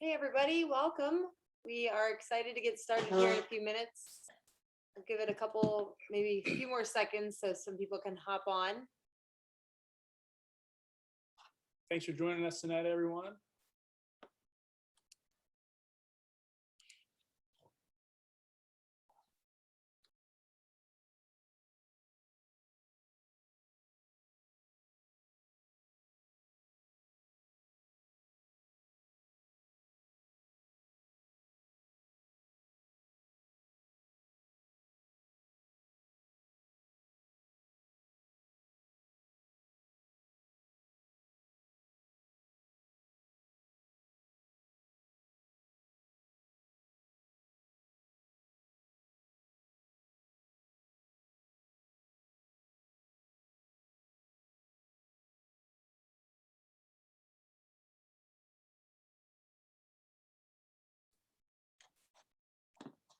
Hey everybody, welcome. We are excited to get started here in a few minutes. I'll give it a couple, maybe a few more seconds so some people can hop on. Thanks for joining us tonight, everyone.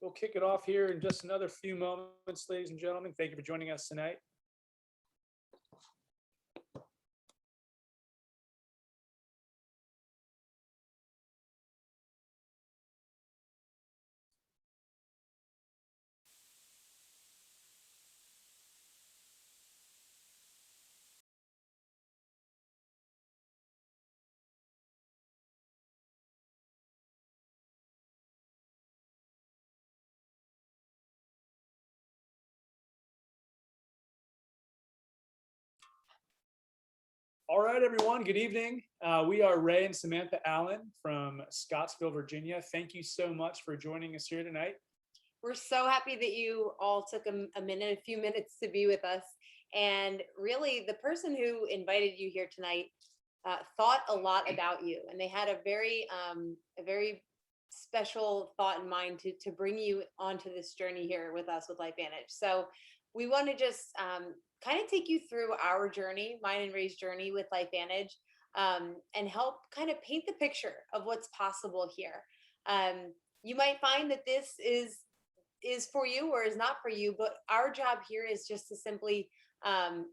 We'll kick it off here in just another few moments, ladies and gentlemen. Thank you for joining us tonight. All right, everyone, good evening. We are Ray and Samantha Allen from Scottsville, Virginia. Thank you so much for joining us here tonight. We're so happy that you all took a few minutes to be with us. And really, the person who invited you here tonight thought a lot about you, and they had a very special thought in mind to bring you onto this journey here with us with Lifevantage. So we want to just kind of take you through our journey, mine and Ray's journey with Lifevantage, and help kind of paint the picture of what's possible here. You might find that this is for you or is not for you, but our job here is just to simply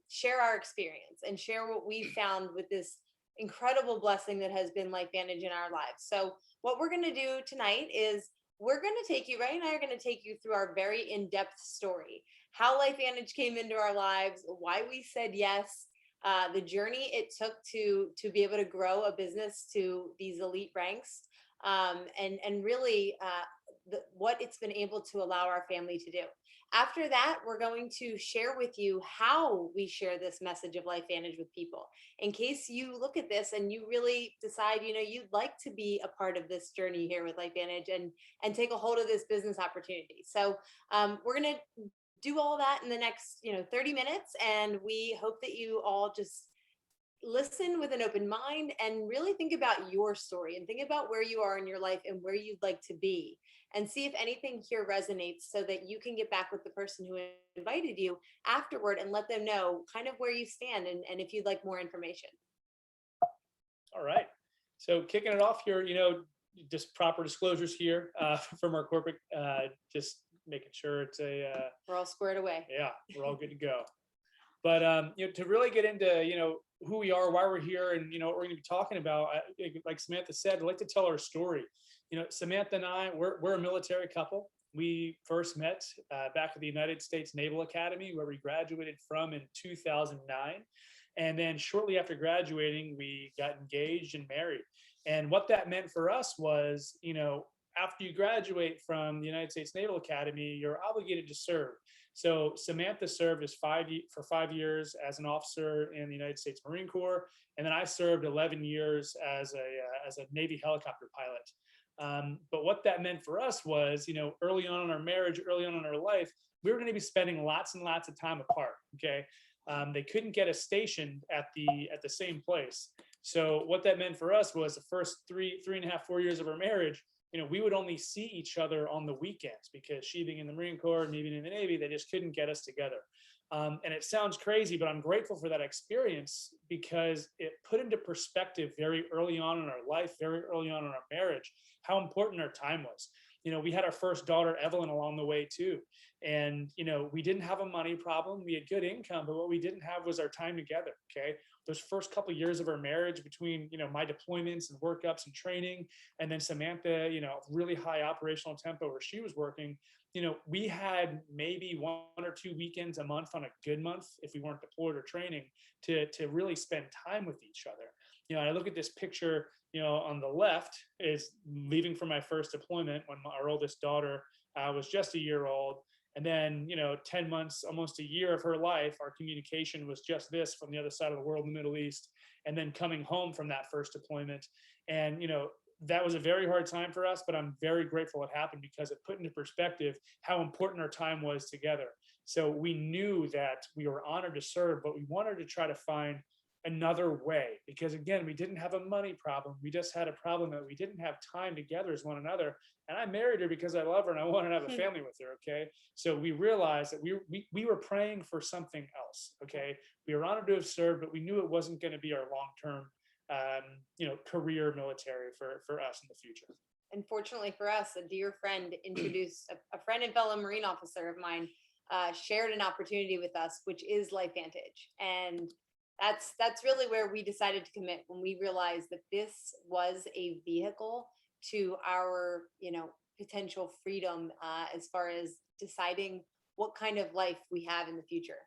share our experience and share what we found with this incredible blessing that has been Lifevantage in our lives. So what we're going to do tonight is we're going to take you, Ray and I are going to take you through our very in-depth story, how Lifevantage came into our lives, why we said yes, the journey it took to be able to grow a business to these elite ranks, and really what it's been able to allow our family to do. After that, we're going to share with you how we share this message of Lifevantage with people. In case you look at this and you really decide, you'd like to be a part of this journey here with Lifevantage and take a hold of this business opportunity. So we're going to do all that in the next 30 minutes, and we hope that you all just listen with an open mind and really think about your story and think about where you are in your life and where you'd like to be, and see if anything here resonates so that you can get back with the person who invited you afterward and let them know kind of where you stand and if you'd like more information. All right. So kicking it off here, just proper disclosures here from our corporate, just making sure it's we're all squared away. Yeah, we're all good to go. But to really get into who we are, why we're here, and what we're going to be talking about, like Samantha said, I'd like to tell our story. Samantha and I, we're a military couple. We first met back at the United States Naval Academy, where we graduated from in 2009. And then shortly after graduating, we got engaged and married. And what that meant for us was, after you graduate from the United States Naval Academy, you're obligated to serve. So Samantha served for 5 years as an officer in the United States Marine Corps, and then I served 11 years as a Navy helicopter pilot. But what that meant for us was, early on in our marriage, early on in our life, we were going to be spending lots and lots of time apart. Okay, they couldn't get us stationed at the same place. So what that meant for us was the first three and a half, 4 years of our marriage, we would only see each other on the weekends, because she being in the Marine Corps and me being in the Navy, they just couldn't get us together. And it sounds crazy, but I'm grateful for that experience, because it put into perspective very early on in our life, very early on in our marriage, how important our time was. We had our first daughter, Evelyn, along the way too. And, we didn't have a money problem. We had good income, but what we didn't have was our time together. Okay. those first couple of years of our marriage, between, my deployments and workups and training, and then Samantha, really high operational tempo where she was working, we had maybe 1 or 2 weekends a month on a good month, if we weren't deployed or training, to really spend time with each other. I look at this picture, on the left is leaving for my first deployment when our oldest daughter was just a year old. And then, 10 months, almost a year of her life, our communication was just this from the other side of the world in the Middle East. And then coming home from that first deployment. And, that was a very hard time for us, but I'm very grateful it happened, because it put into perspective how important our time was together. So we knew that we were honored to serve, but we wanted to try to find another way, because again, we didn't have a money problem. We just had a problem that we didn't have time together as one another. And I married her because I love her and I wanted to have a family with her. Okay. So we realized that we were praying for something else. Okay. We were honored to have served, but we knew it wasn't going to be our long-term, career military for us in the future. And fortunately for us, a dear friend introduced a friend and fellow Marine officer of mine, shared an opportunity with us, which is Lifevantage. And that's really where we decided to commit, when we realized that this was a vehicle to our, potential freedom, as far as deciding what kind of life we have in the future.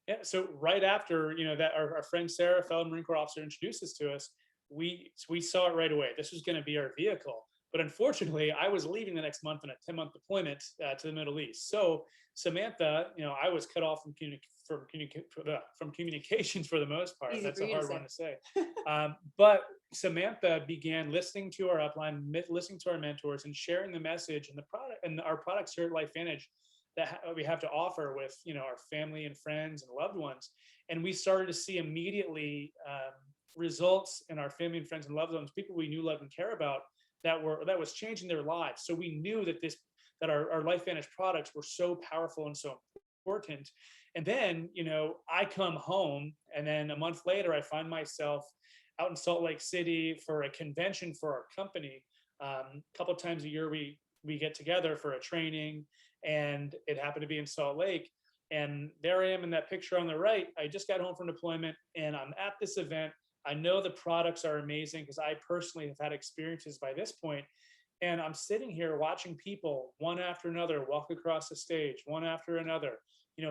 Yeah. So right after, that our friend Sarah, fellow Marine Corps officer, introduced this to us, we saw it right away. This was going to be our vehicle. But unfortunately, I was leaving the next month on a 10-month deployment to the Middle East. So Samantha, I was cut off from communications for the most part. Easy That's for a you to hard say. one to say. But Samantha began listening to our upline, listening to our mentors, and sharing the message and the product and our products here at Lifevantage that we have to offer with, our family and friends and loved ones. And we started to see immediately results in our family and friends and loved ones, people we knew, loved, and care about, that was changing their lives. So we knew that our Lifevantage products were so powerful and so important. And then, I come home, and then a month later, I find myself out in Salt Lake City for a convention for our company. A couple of times a year, we get together for a training, and it happened to be in Salt Lake. And there I am in that picture on the right. I just got home from deployment, and I'm at this event. I know the products are amazing because I personally have had experiences by this point. And I'm sitting here watching people, one after another, walk across the stage, one after another.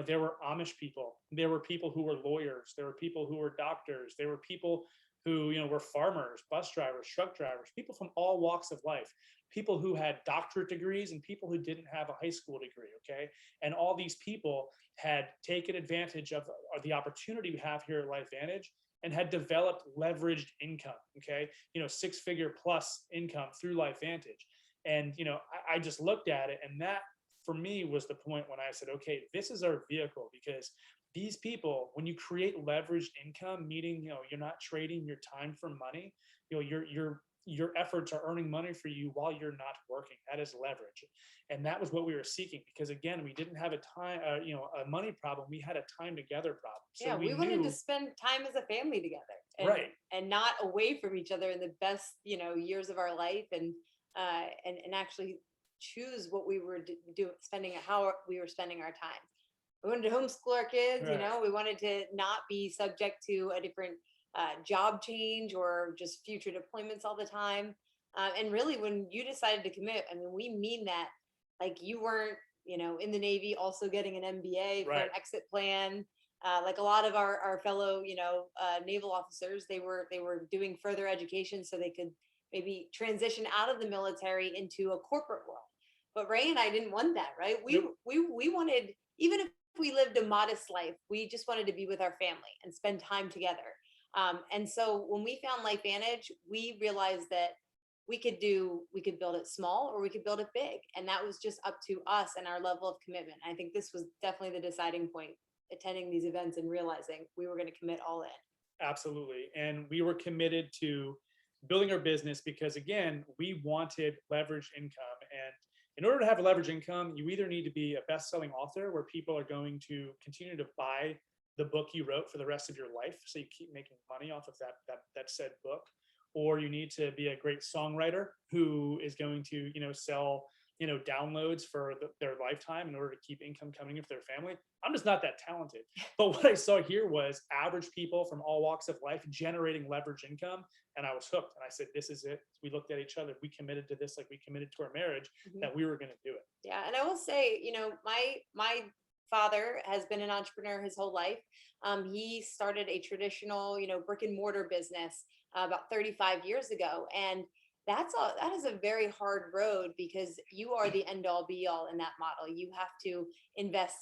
There were Amish people. There were people who were lawyers. There were people who were doctors. There were people who, were farmers, bus drivers, truck drivers, people from all walks of life, people who had doctorate degrees and people who didn't have a high school degree. Okay. And all these people had taken advantage of the opportunity we have here at Lifevantage, and had developed leveraged income. Okay. 6-figure plus income through Lifevantage. And, I just looked at it, and that for me was the point when I said, okay, this is our vehicle, because these people, when you create leveraged income, meaning, you're not trading your time for money, your efforts are earning money for you while you're not working. That is leverage. And that was what we were seeking, because again, we didn't have a money problem. We had a time together problem. So Yeah, we wanted to spend time as a family together, right, and not away from each other in the best, years of our life, and actually choose what we were how we were spending our time. We wanted to homeschool our kids, right. we wanted to not be subject to a different job change or just future deployments all the time. And really, when you decided to commit, I mean, we mean that. Like, you weren't, in the Navy also getting an MBA for an Right. exit plan. Like a lot of our fellow, naval officers, they were doing further education so they could maybe transition out of the military into a corporate world. But Ray and I didn't want that, right? Nope. We wanted, even if we lived a modest life, we just wanted to be with our family and spend time together. And so when we found Lifevantage, we realized that we could build it small or we could build it big. And that was just up to us and our level of commitment. I think this was definitely the deciding point, attending these events and realizing we were going to commit all in. Absolutely. And we were committed to building our business because, again, we wanted leveraged income. And in order to have a leveraged income, you either need to be a best-selling author where people are going to continue to buy the book you wrote for the rest of your life, so you keep making money off of that said book, or you need to be a great songwriter who is going to, sell downloads for their lifetime in order to keep income coming in for their family. I'm just not that talented. But what I saw here was average people from all walks of life generating leverage income. And I was hooked. And I said, this is it. We looked at each other. We committed to this like we committed to our marriage, that we were going to do it. Yeah. And I will say, my father has been an entrepreneur his whole life. He started a traditional, brick and mortar business about 35 years ago. And that is a very hard road, because you are the end all be all in that model. You have to invest,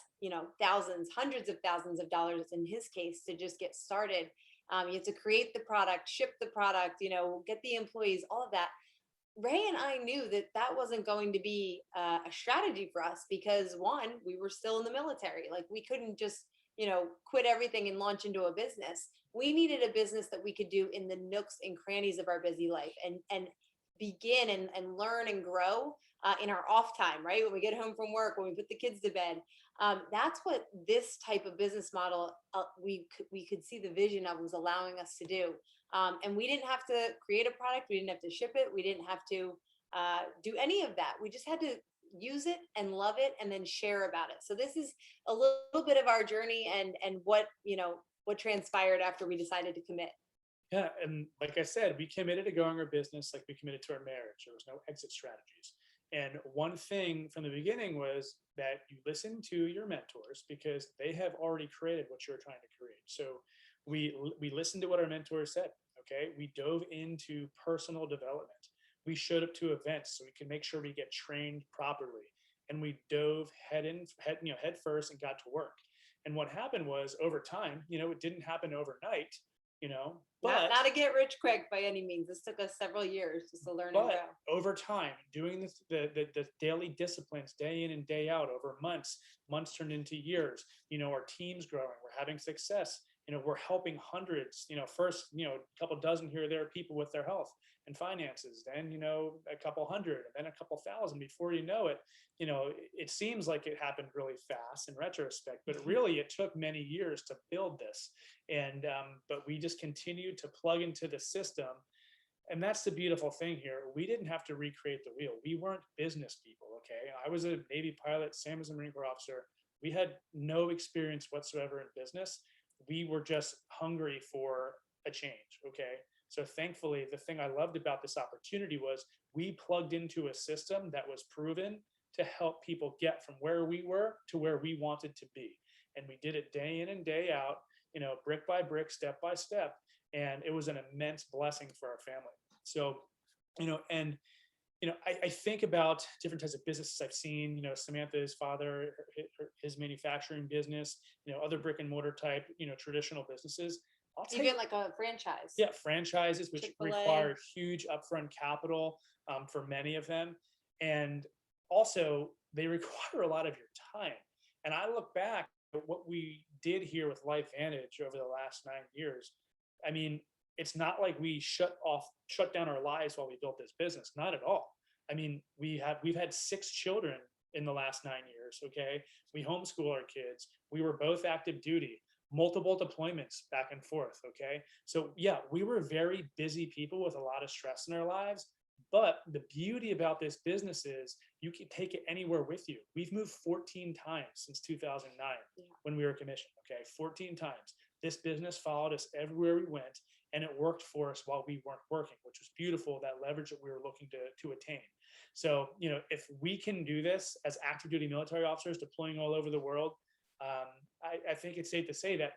thousands, hundreds of thousands of dollars in his case to just get started. You have to create the product, ship the product, get the employees, all of that. Ray and I knew that that wasn't going to be a strategy for us, because one, we were still in the military. Like, we couldn't just, quit everything and launch into a business. We needed a business that we could do in the nooks and crannies of our busy life, and begin and learn and grow in our off time, right? When we get home from work, when we put the kids to bed. That's what this type of business model, we could see the vision of, was allowing us to do. And we didn't have to create a product. We didn't have to ship it. We didn't have to do any of that. We just had to use it and love it, and then share about it. So this is a little bit of our journey, and what transpired after we decided to commit. Yeah. And like I said, we committed to growing our business like we committed to our marriage. There was no exit strategies. And one thing from the beginning was that you listen to your mentors, because they have already created what you're trying to create. So we listened to what our mentors said. Okay. We dove into personal development. We showed up to events so we could make sure we get trained properly. And we dove head first and got to work. And what happened was, over time, it didn't happen overnight, but Not to get rich quick by any means. This took us several years just to learn and grow. Over time, doing this, the daily disciplines, day in and day out, over months turned into years. Our team's growing. We're having success. We're helping hundreds. First, a couple dozen here or there people with their health and finances. Then, a couple hundred, and then a couple thousand. Before you know it, it seems like it happened really fast in retrospect, but really it took many years to build this. And but we just continued to plug into the system. And that's the beautiful thing here. We didn't have to recreate the wheel. We weren't business people. Okay. I was a Navy pilot. Sam was a Marine Corps officer. We had no experience whatsoever in business. We were just hungry for a change. Okay. So thankfully, the thing I loved about this opportunity was we plugged into a system that was proven to help people get from where we were to where we wanted to be. And we did it day in and day out, brick by brick, step by step. And it was an immense blessing for our family. So, I think about different types of businesses I've seen, Samantha's father, his manufacturing business, other brick and mortar type, traditional businesses. Even like a franchise. Yeah, franchises, which Chick-fil-A. require huge upfront capital for many of them. And also, they require a lot of your time. And I look back at what we did here with Lifevantage over the last 9 years. I mean, it's not like we shut down our lives while we built this business. Not at all. I mean, we've had 6 children in the last 9 years. Okay. We homeschool our kids. We were both active duty, multiple deployments back and forth. Okay. So yeah, we were very busy people with a lot of stress in our lives. But the beauty about this business is you can take it anywhere with you. We've moved 14 times since 2009 when we were commissioned. Okay. 14 times. This business followed us everywhere we went, and it worked for us while we weren't working, which was beautiful, that leverage that we were looking to attain. So, if we can do this as active duty military officers deploying all over the world, I think it's safe to say that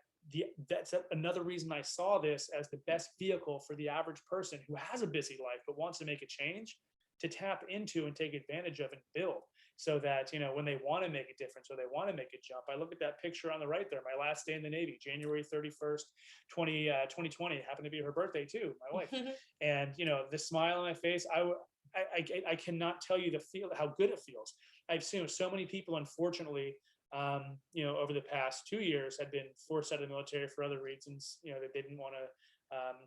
that's another reason I saw this as the best vehicle for the average person who has a busy life but wants to make a change, to tap into and take advantage of and build, so that when they want to make a difference or they want to make a jump. I look at that picture on the right there, my last day in the Navy, January 31st, 2020, happened to be her birthday too, my wife. And the smile on my face, I cannot tell you how good it feels. I've seen so many people, unfortunately, over the past 2 years had been forced out of the military for other reasons, that they didn't want to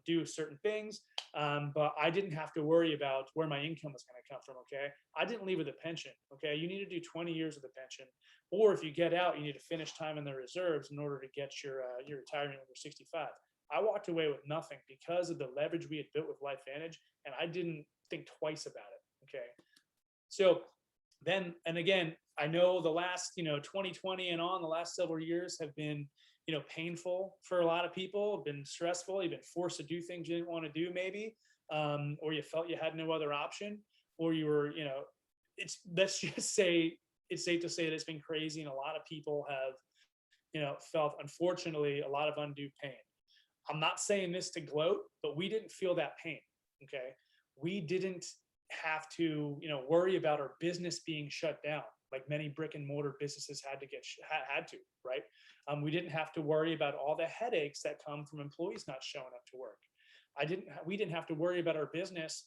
do certain things. But I didn't have to worry about where my income was going to come from. Okay. I didn't leave with a pension. Okay. You need to do 20 years of the pension, or if you get out, you need to finish time in the reserves in order to get your retirement when you're 65. I walked away with nothing because of the leverage we had built with Lifevantage, and I didn't think twice about it. Okay. So then, and again, I know the last, 2020 and on, the last several years have been, painful for a lot of people, been stressful. You've been forced to do things you didn't want to do, maybe, or you felt you had no other option, or you were, let's just say it's safe to say that it's been crazy, and a lot of people have, felt, unfortunately, a lot of undue pain. I'm not saying this to gloat, but we didn't feel that pain. Okay. We didn't have to, worry about our business being shut down like many brick and mortar businesses had to, right? We didn't have to worry about all the headaches that come from employees not showing up to work. We didn't have to worry about our business.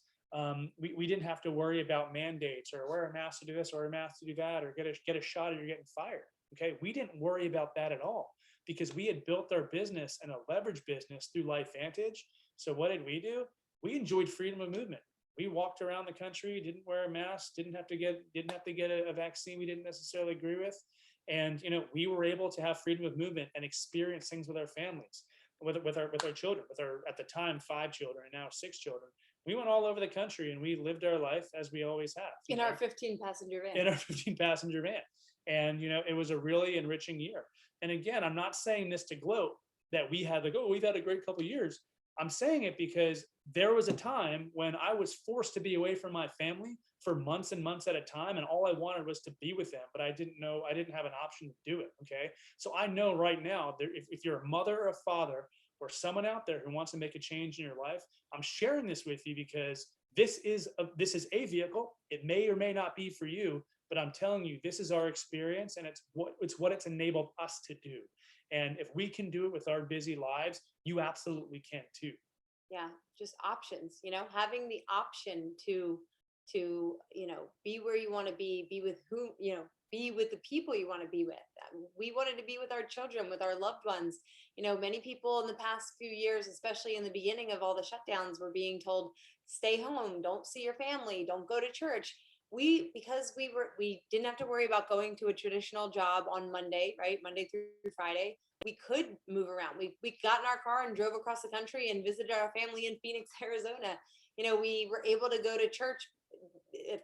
We didn't have to worry about mandates or wear a mask to do this or a mask to do that, or get a shot or you're getting fired. Okay. We didn't worry about that at all because we had built our business and a leverage business through Lifevantage. So what did we do? We enjoyed freedom of movement. We walked around the country, didn't wear a mask, didn't have to get a vaccine we didn't necessarily agree with. And, we were able to have freedom of movement and experience things with our families, with our children, with our, at the time, 5 children and now 6 children. We went all over the country and we lived our life as we always have. In our 15-passenger van. In our 15-passenger van. And, it was a really enriching year. And again, I'm not saying this to gloat that we've had a great couple of years. I'm saying it because there was a time when I was forced to be away from my family for months and months at a time. And all I wanted was to be with them, but I didn't have an option to do it. Okay. So I know right now, if you're a mother or a father or someone out there who wants to make a change in your life, I'm sharing this with you because this is a vehicle. It may or may not be for you, but I'm telling you, this is our experience and it's what it's enabled us to do. And if we can do it with our busy lives, you absolutely can too. Yeah, just options, having the option to be where you want to be with whom, be with the people you want to be with. We wanted to be with our children, with our loved ones. Many people in the past few years, especially in the beginning of all the shutdowns, were being told, stay home, don't see your family, don't go to church. Because we didn't have to worry about going to a traditional job on Monday, right? Monday through Friday. We could move around. We got in our car and drove across the country and visited our family in Phoenix, Arizona. We were able to go to church,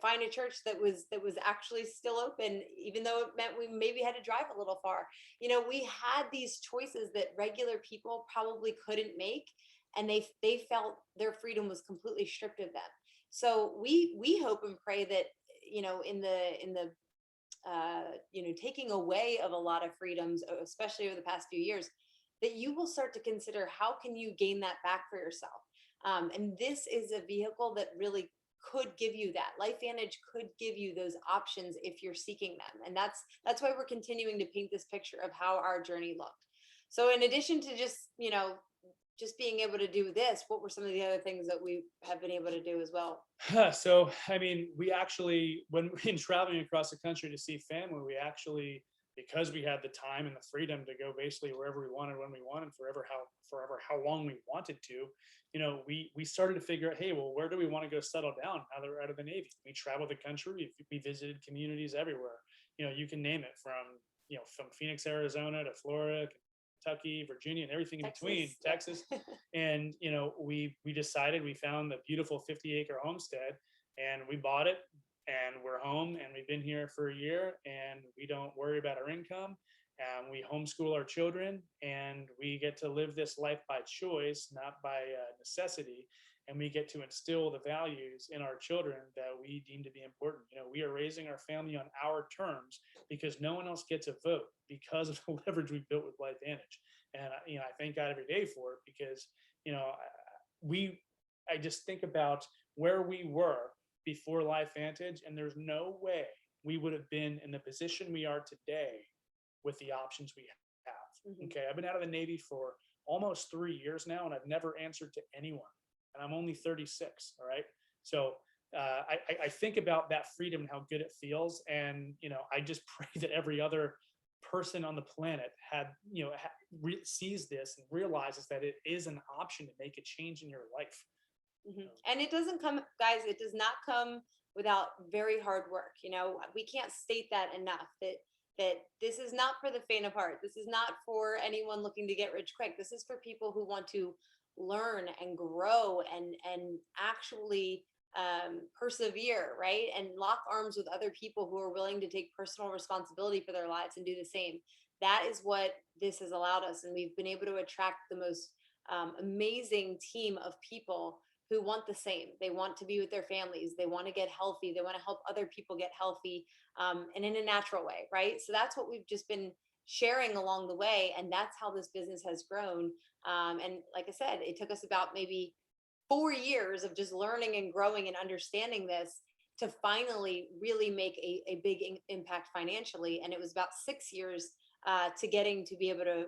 find a church that was actually still open, even though it meant we maybe had to drive a little far. We had these choices that regular people probably couldn't make, and they felt their freedom was completely stripped of them. So we hope and pray that, in the taking away of a lot of freedoms, especially over the past few years, that you will start to consider how can you gain that back for yourself. And this is a vehicle that really could give you that. Lifevantage could give you those options if you're seeking them. And that's why we're continuing to paint this picture of how our journey looked. So in addition to just being able to do this, what were some of the other things that we have been able to do as well? So, I mean, we actually, when we're traveling across the country to see family, we actually, because we had the time and the freedom to go basically wherever we wanted, when we wanted, forever how long we wanted to, we started to figure out, hey, well, where do we want to go settle down now that we're out of the Navy? We traveled the country. We visited communities everywhere. You can name it from Phoenix, Arizona to Florida, Kentucky, Virginia, and everything in between, Texas. And, we decided, we found the beautiful 50-acre homestead and we bought it and we're home and we've been here for a year and we don't worry about our income. We homeschool our children and we get to live this life by choice, not by necessity. And we get to instill the values in our children that we deem to be important. We are raising our family on our terms because no one else gets a vote because of the leverage we built with Lifevantage. And, I thank God every day for it because, I just think about where we were before Lifevantage, and there's no way we would have been in the position we are today with the options we have. Mm-hmm. Okay. I've been out of the Navy for almost 3 years now, and I've never answered to anyone. And I'm only 36. All right. So I think about that freedom and how good it feels. And, I just pray that every other person on the planet sees this and realizes that it is an option to make a change in your life. Mm-hmm. And it doesn't come, guys, it does not come without very hard work. We can't state that enough, that this is not for the faint of heart. This is not for anyone looking to get rich quick. This is for people who want to learn and grow and actually persevere, right? And lock arms with other people who are willing to take personal responsibility for their lives and do the same. That is what this has allowed us. And we've been able to attract the most amazing team of people who want the same. They want to be with their families. They want to get healthy. They want to help other people get healthy, and in a natural way, right? So that's what we've just been sharing along the way. And that's how this business has grown. And like I said, it took us about maybe 4 years of just learning and growing and understanding this to finally really make a big impact financially. And it was about 6 years to getting to be able to,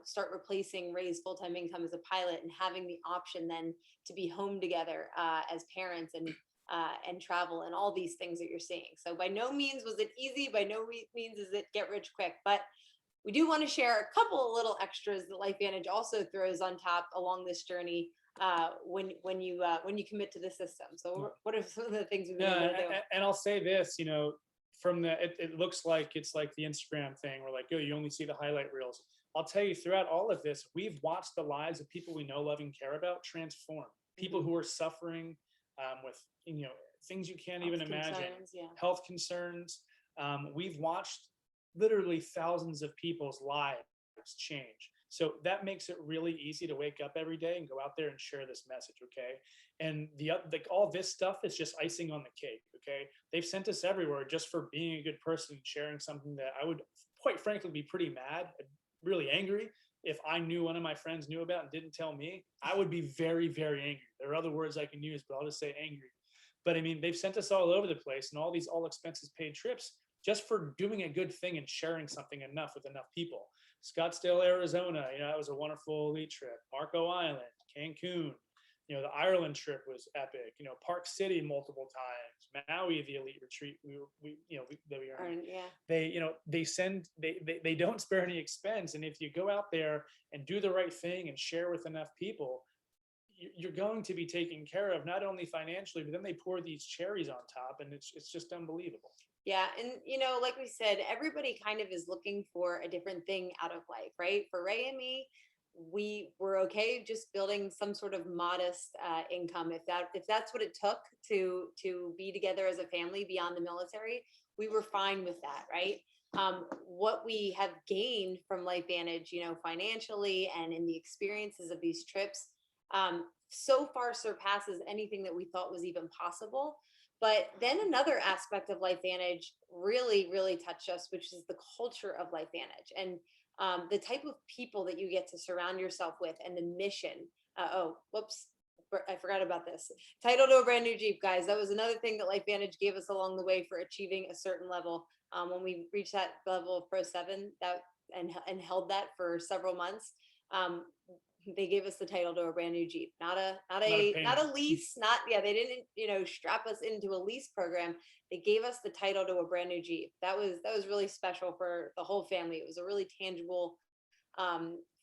start replacing Ray's full-time income as a pilot and having the option then to be home together as parents and travel and all these things that you're seeing. So by no means was it easy. By no means is it get rich quick, but we do want to share a couple of little extras that Lifevantage also throws on top along this journey when you commit to the system. So what are some of the things we've been able to do? And I'll say this, from it looks like it's like the Instagram thing where like, oh, you only see the highlight reels. I'll tell you, throughout all of this, we've watched the lives of people we know, love, and care about transform. People who are suffering with things you can't even imagine, health concerns. We've watched literally thousands of people's lives change. So that makes it really easy to wake up every day and go out there and share this message, okay? And all this stuff is just icing on the cake, okay? They've sent us everywhere just for being a good person and sharing something that I would, quite frankly, be pretty mad, really angry if I knew one of my friends knew about and didn't tell me. I would be very, very angry. There are other words I can use, but I'll just say angry. But I mean, they've sent us all over the place and all these all expenses paid trips just for doing a good thing and sharing something enough with enough people. Scottsdale, Arizona, that was a wonderful elite trip. Marco Island, Cancun, the Ireland trip was epic. Park City multiple times, Maui, the elite retreat that we earned. They don't spare any expense. And if you go out there and do the right thing and share with enough people, you're going to be taken care of, not only financially, but then they pour these cherries on top, and it's just unbelievable. Yeah. And, like we said, everybody kind of is looking for a different thing out of life, right? For Ray and me, we were okay just building some sort of modest income. If that's what it took to be together as a family beyond the military, we were fine with that, right? What we have gained from Lifevantage, financially and in the experiences of these trips, so far surpasses anything that we thought was even possible. But then another aspect of Lifevantage really, really touched us, which is the culture of Lifevantage and the type of people that you get to surround yourself with and the mission. Whoops, I forgot about this. Title to a brand new Jeep, guys. That was another thing that Lifevantage gave us along the way for achieving a certain level. When we reached that level of Pro7 and held that for several months, they gave us the title to a brand new Jeep, not a lease, they didn't, strap us into a lease program. They gave us the title to a brand new Jeep. That was really special for the whole family. It was a really tangible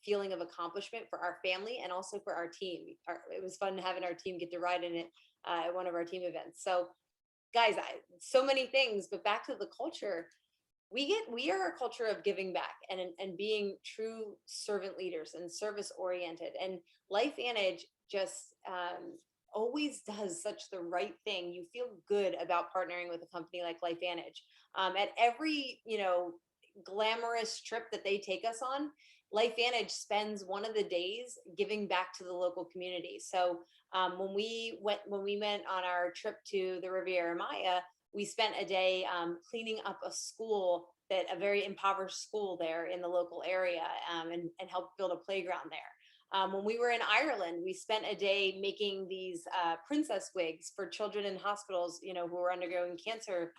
feeling of accomplishment for our family and also for our team. It was fun having our team get to ride in it at one of our team events. So guys, so many things, but back to the culture. We are a culture of giving back and being true servant leaders and service oriented. And Lifevantage just always does such the right thing. You feel good about partnering with a company like Lifevantage. At every glamorous trip that they take us on, Lifevantage spends one of the days giving back to the local community. So when we went on our trip to the Riviera Maya, we spent a day cleaning up a very impoverished school there in the local area, and helped build a playground there. When we were in Ireland, we spent a day making these princess wigs for children in hospitals, who were undergoing cancer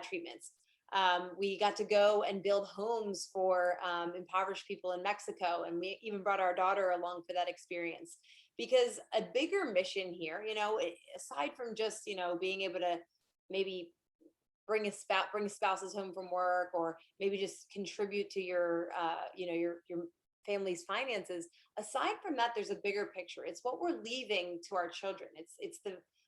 treatments. We got to go and build homes for impoverished people in Mexico. And we even brought our daughter along for that experience, because a bigger mission here, aside from just, being able to maybe bring spouses home from work, or maybe just contribute to your family's finances. Aside from that, there's a bigger picture. It's what we're leaving to our children. It's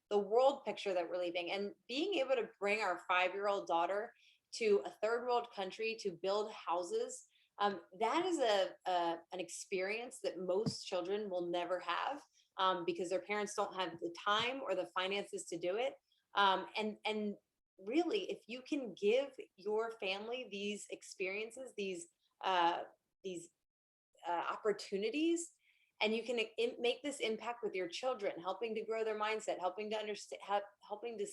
the world picture that we're leaving, and being able to bring our 5-year-old daughter to a third world country to build houses. That is an experience that most children will never have. because their parents don't have the time or the finances to do it. And really, if you can give your family these experiences, uh, these opportunities, and you can make this impact with your children, helping to grow their mindset, helping to understand, helping to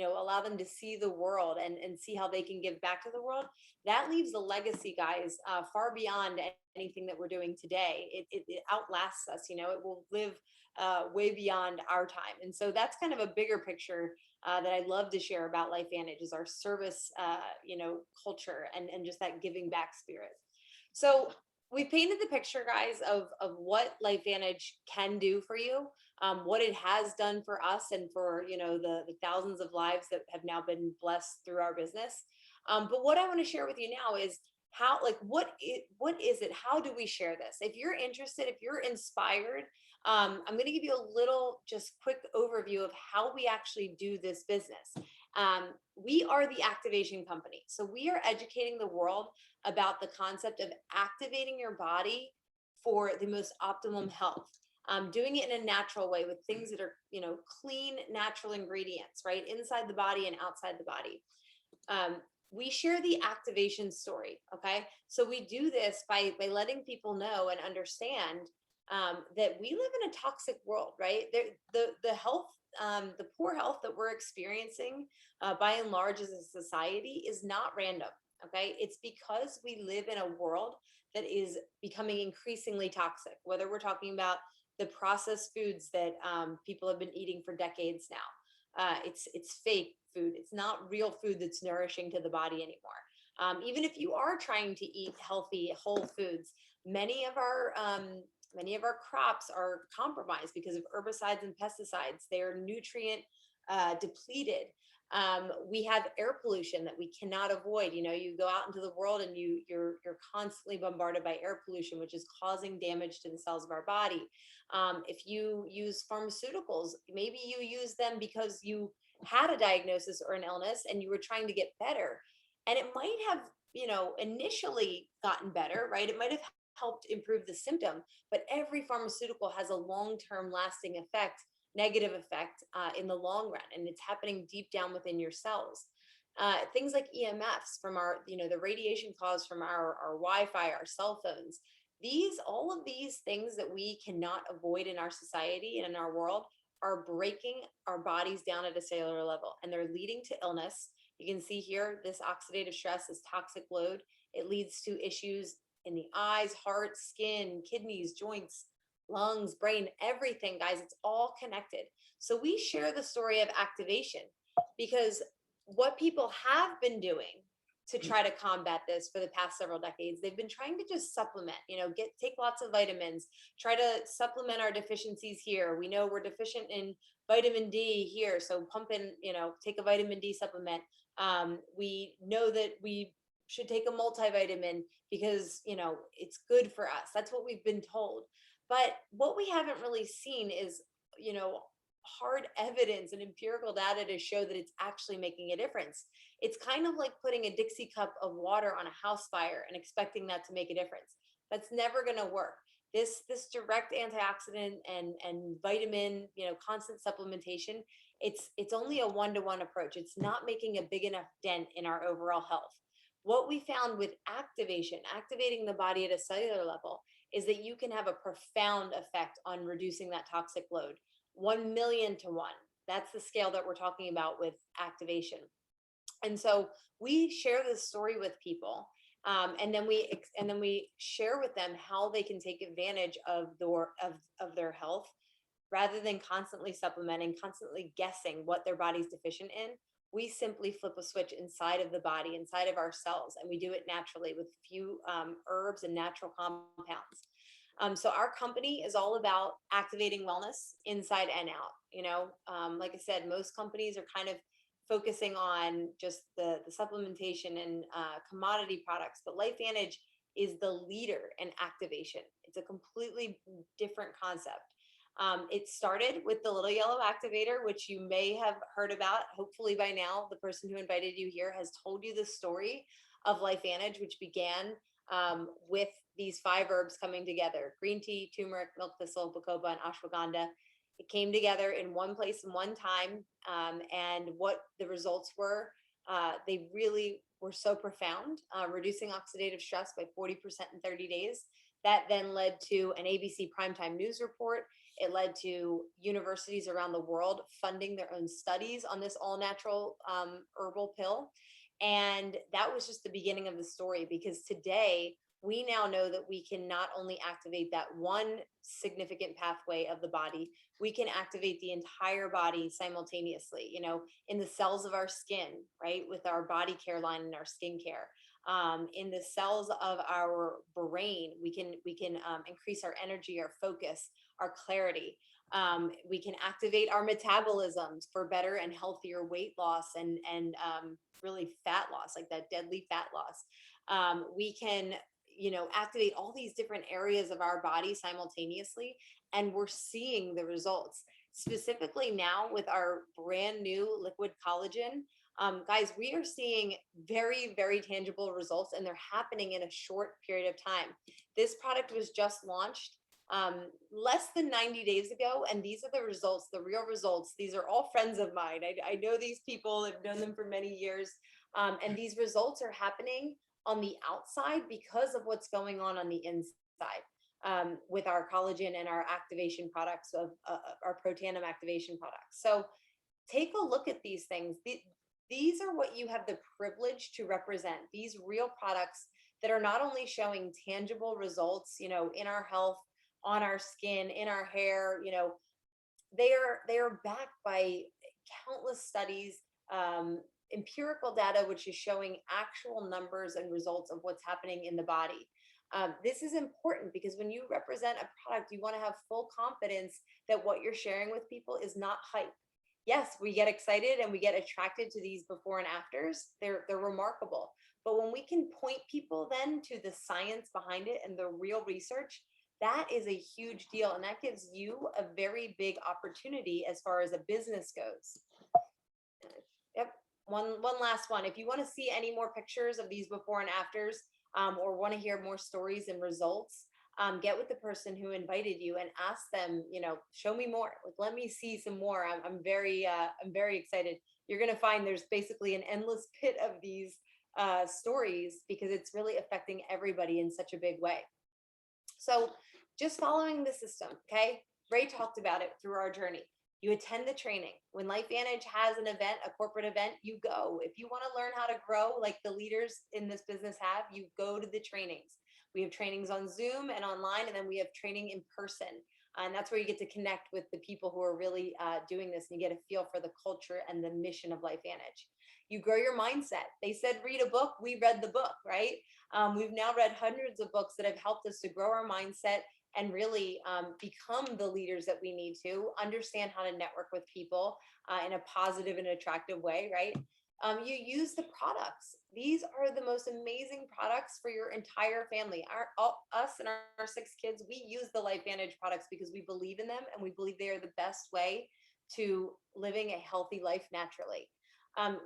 allow them to see the world and see how they can give back to the world. That leaves a legacy, guys, far beyond anything that we're doing today. It outlasts us. It will live way beyond our time. And so that's kind of a bigger picture that I'd love to share about Lifevantage, is our service culture, and just that giving back spirit. So we painted the picture, guys, of what Lifevantage can do for you, what it has done for us, and for the thousands of lives that have now been blessed through our business. But what I want to share with you now is how, like, what is it? How do we share this? If you're interested, if you're inspired, I'm going to give you a little just quick overview of how we actually do this business. We are the activation company. So we are educating the world about the concept of activating your body for the most optimum health. Doing it in a natural way with things that are, clean, natural ingredients, right? Inside the body and outside the body. We share the activation story. Okay. So we do this by letting people know and understand that we live in a toxic world, right? The health, the poor health that we're experiencing by and large as a society is not random. Okay. It's because we live in a world that is becoming increasingly toxic, whether we're talking about the processed foods that people have been eating for decades now. It's fake food. It's not real food that's nourishing to the body anymore. Even if you are trying to eat healthy, whole foods, many of our crops are compromised because of herbicides and pesticides. They are nutrient depleted. We have air pollution that we cannot avoid. You go out into the world and you're constantly bombarded by air pollution, which is causing damage to the cells of our body. If you use pharmaceuticals, maybe you use them because you had a diagnosis or an illness and you were trying to get better, and it might have, initially gotten better, right? It might have helped improve the symptom, but every pharmaceutical has a long-term lasting effect, negative effect in the long run, and it's happening deep down within your cells. Things like EMFs from our, the radiation caused from our Wi-Fi, our cell phones. All of these things that we cannot avoid in our society and in our world are breaking our bodies down at a cellular level, and they're leading to illness. You can see here, this oxidative stress, this toxic load, it leads to issues in the eyes, heart, skin, kidneys, joints, lungs, brain, everything, guys. It's all connected. So we share the story of activation because what people have been doing to try to combat this for the past several decades, they've been trying to just supplement, take lots of vitamins, try to supplement our deficiencies here. We know we're deficient in vitamin D here, so pump in, take a vitamin D supplement. We know that we should take a multivitamin because, it's good for us. That's what we've been told. But what we haven't really seen is, hard evidence and empirical data to show that it's actually making a difference. It's kind of like putting a Dixie cup of water on a house fire and expecting that to make a difference. That's never going to work. This direct antioxidant and vitamin, constant supplementation, it's only a one-to-one approach. It's not making a big enough dent in our overall health. What we found with activation, activating the body at a cellular level, is that you can have a profound effect on reducing that toxic load. 1 million to 1. That's the scale that we're talking about with activation. And so we share this story with people, and then we share with them how they can take advantage of their health, rather than constantly supplementing, constantly guessing what their body's deficient in. We simply flip a switch inside of the body, inside of our cells, and we do it naturally with few herbs and natural compounds. So our company is all about activating wellness inside and out. Like I said, most companies are kind of focusing on just the supplementation and commodity products, but Lifevantage is the leader in activation. It's a completely different concept. It started with the little yellow activator, which you may have heard about. Hopefully by now, the person who invited you here has told you the story of Lifevantage, which began with these 5 herbs coming together: green tea, turmeric, milk thistle, bacopa, and ashwagandha. It came together in one place in one time. And what the results were, they really were so profound, reducing oxidative stress by 40% in 30 days. That then led to an ABC primetime news report. It led to universities around the world funding their own studies on this all natural herbal pill. And that was just the beginning of the story, because today we now know that we can not only activate that one significant pathway of the body, we can activate the entire body simultaneously, in the cells of our skin, right? With our body care line and our skincare. In the cells of our brain, we can increase our energy, our focus, our clarity. We can activate our metabolisms for better and healthier weight loss and really fat loss, like that deadly fat loss. We can, activate all these different areas of our body simultaneously, and we're seeing the results. Specifically now with our brand new liquid collagen, guys, we are seeing very, very tangible results, and they're happening in a short period of time. This product was just launched less than 90 days ago, and these are the results, the real results. These are all friends of mine. I know these people, I've known them for many years, and these results are happening on the outside because of what's going on the inside, with our collagen and our activation products of our Protanum activation products. So take a look at these things. These are what you have the privilege to represent. These real products that are not only showing tangible results, in our health, on our skin, in our hair, they are backed by countless studies, empirical data, which is showing actual numbers and results of what's happening in the body. This is important because when you represent a product, you want to have full confidence that what you're sharing with people is not hype. Yes, we get excited and we get attracted to these before and afters. They're remarkable. But when we can point people then to the science behind it and the real research, that is a huge deal. And that gives you a very big opportunity as far as a business goes. Yep. One last one. If you want to see any more pictures of these before and afters, or want to hear more stories and results, get with the person who invited you and ask them, show me more. Like, let me see some more. I'm very excited. You're going to find there's basically an endless pit of these stories, because it's really affecting everybody in such a big way. So just following the system. Okay. Ray talked about it through our journey. You attend the training. When Lifevantage has an event, a corporate event, you go. If you want to learn how to grow like the leaders in this business have, you go to the trainings. We have trainings on Zoom and online, and then we have training in person. And that's where you get to connect with the people who are really doing this, and you get a feel for the culture and the mission of Lifevantage. You grow your mindset. They said, read a book. We read the book, right? We've now read hundreds of books that have helped us to grow our mindset and really become the leaders that we need to, understand how to network with people in a positive and attractive way, right? You use the products. These are the most amazing products for your entire family. Us and our 6 kids, we use the Lifevantage products because we believe in them, and we believe they are the best way to living a healthy life naturally.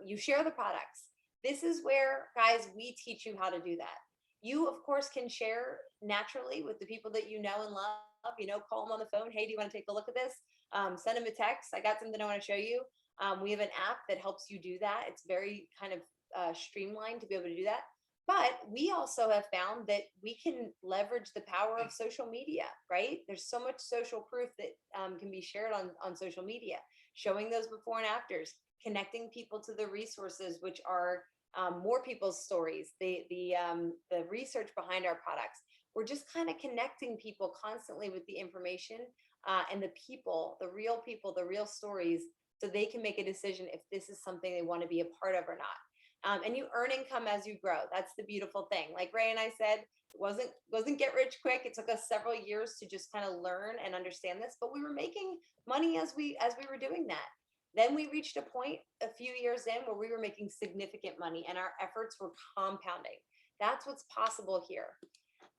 You share the products. This is where, guys, we teach you how to do that. You, of course, can share naturally with the people that you know and love. Call them on the phone. Hey, do you want to take a look at this? Send them a text. I got something I want to show you. We have an app that helps you do that. It's very kind of streamlined to be able to do that. But we also have found that we can leverage the power of social media, right? There's so much social proof that can be shared on social media, showing those before and afters, connecting people to the resources, which are more people's stories, the research behind our products. We're just kind of connecting people constantly with the information and the people, the real stories, so they can make a decision if this is something they want to be a part of or not. And you earn income as you grow. That's the beautiful thing. Like Ray and I said, it wasn't get rich quick. It took us several years to just kind of learn and understand this, but we were making money as we were doing that. Then we reached a point a few years in where we were making significant money, and our efforts were compounding. That's what's possible here.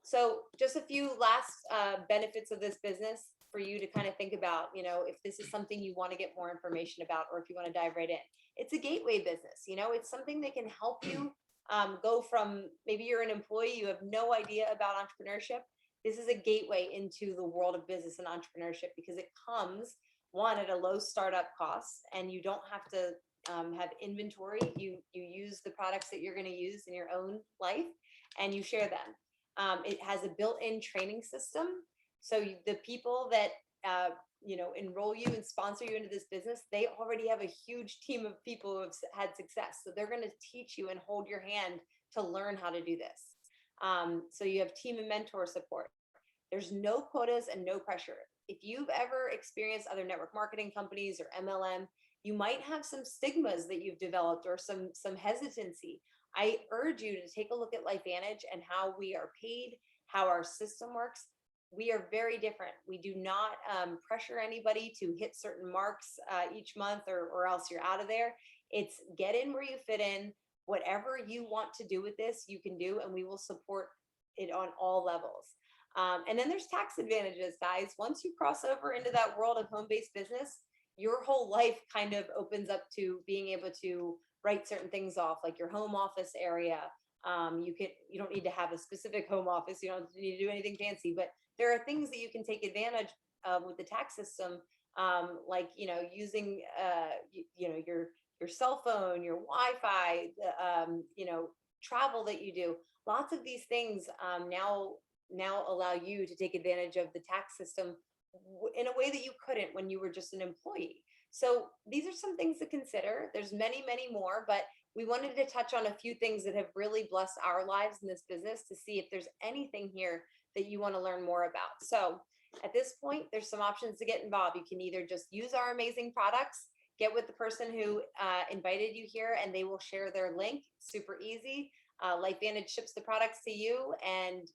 So just a few last benefits of this business for you to kind of think about, if this is something you want to get more information about, or if you want to dive right in. It's a gateway business. It's something that can help you go from maybe you're an employee, you have no idea about entrepreneurship. This is a gateway into the world of business and entrepreneurship because it comes one at a low startup cost, and you don't have to have inventory. You use the products that you're going to use in your own life, and you share them. It has a built-in training system, so the people that enroll you and sponsor you into this business, they already have a huge team of people who have had success. So they're going to teach you and hold your hand to learn how to do this. So you have team and mentor support. There's no quotas and no pressure. If you've ever experienced other network marketing companies or MLM, you might have some stigmas that you've developed or some hesitancy. I urge you to take a look at Lifevantage and how we are paid, how our system works. We are very different. We do not pressure anybody to hit certain marks each month or else you're out of there. It's get in where you fit in. Whatever you want to do with this, you can do, and we will support it on all levels. And then there's tax advantages, guys. Once you cross over into that world of home-based business, your whole life kind of opens up to being able to write certain things off, like your home office area. You don't need to have a specific home office. You don't need to do anything fancy, but there are things that you can take advantage of with the tax system, like using your cell phone, your Wi-Fi, travel that you do. Lots of these things now allow you to take advantage of the tax system in a way that you couldn't when you were just an employee. So these are some things to consider. There's many, many more, but we wanted to touch on a few things that have really blessed our lives in this business to see if there's anything here that you want to learn more about. So at this point, there's some options to get involved. You can either just use our amazing products, get with the person who invited you here, and they will share their link. Super easy. Lifevantage ships the products to you, and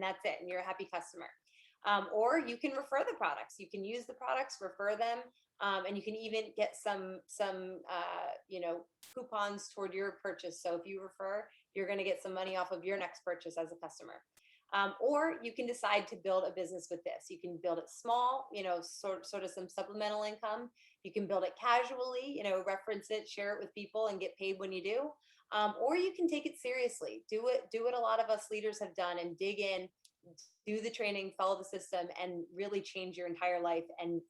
that's it, and you're a happy customer. Or you can refer the products. You can use the products, refer them, and you can even get some coupons toward your purchase. So if you refer, you're going to get some money off of your next purchase as a customer. Or you can decide to build a business with this. You can build it small, sort of some supplemental income. You can build it casually, reference it, share it with people, and get paid when you do. Or you can take it seriously. Do what a lot of us leaders have done and dig in, do the training, follow the system, and really change your entire life and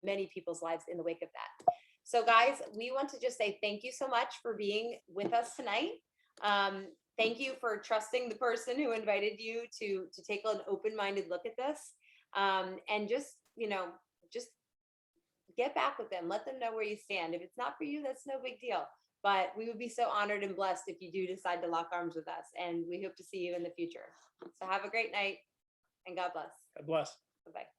many people's lives in the wake of that. So guys, we want to just say thank you so much for being with us tonight. Thank you for trusting the person who invited you to take an open-minded look at this. And just get back with them. Let them know where you stand. If it's not for you, that's no big deal. But we would be so honored and blessed if you do decide to lock arms with us. And we hope to see you in the future. So have a great night and God bless. God bless. Bye-bye.